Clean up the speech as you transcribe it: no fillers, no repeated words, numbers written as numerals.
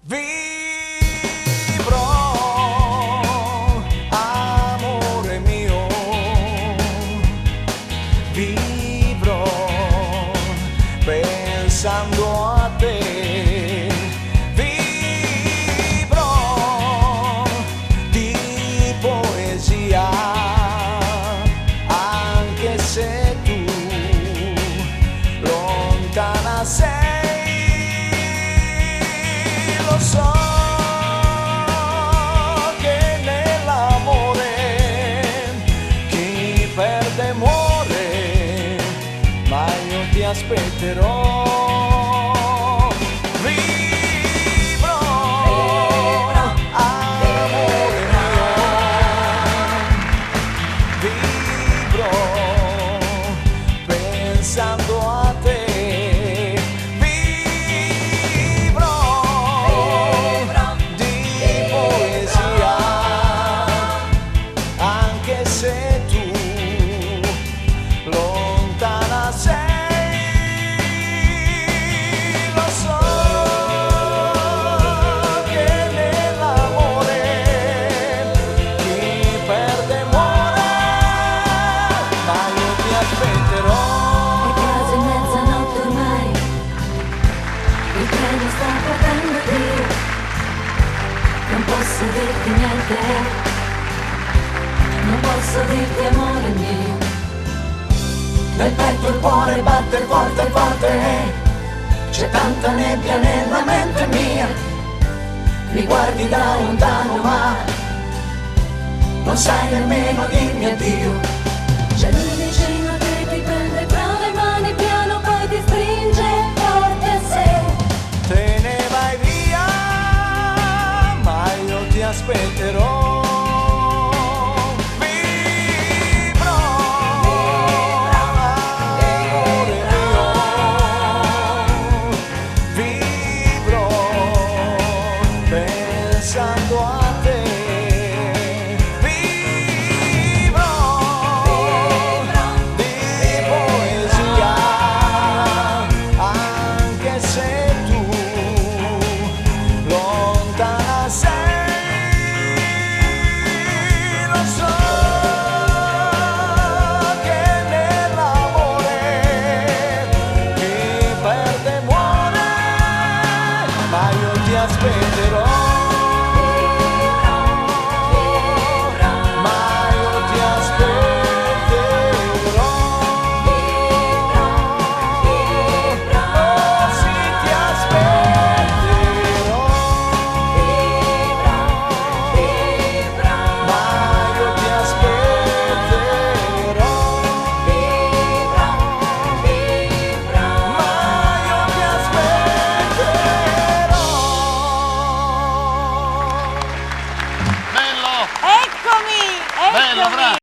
Vivrò, amore mio, vivrò pensando a te, vivrò di poesia, anche se tu lontana sei, lo so. Ti aspetterò, vivrò, amore mio, vivrò pensando a te, vivrò di poesia, anche se tu lontana sei. Non posso dirti niente, non posso dirti amore mio. Nel petto il cuore batte forte forte, c'è tanta nebbia nella mente mia. Mi guardi da lontano ma non sai nemmeno dirmi addio. C'è lui vicino a te, ti prende tra le mani piano, poi ti stringe forte a sé. Te ne vai via, ma io ti aspetterò. Pensando a te, vivrò di poesia, anche se tu lontana sei, lo so che nell'amore chi perde muore, ma io ti aspetterò. Bello, bravo.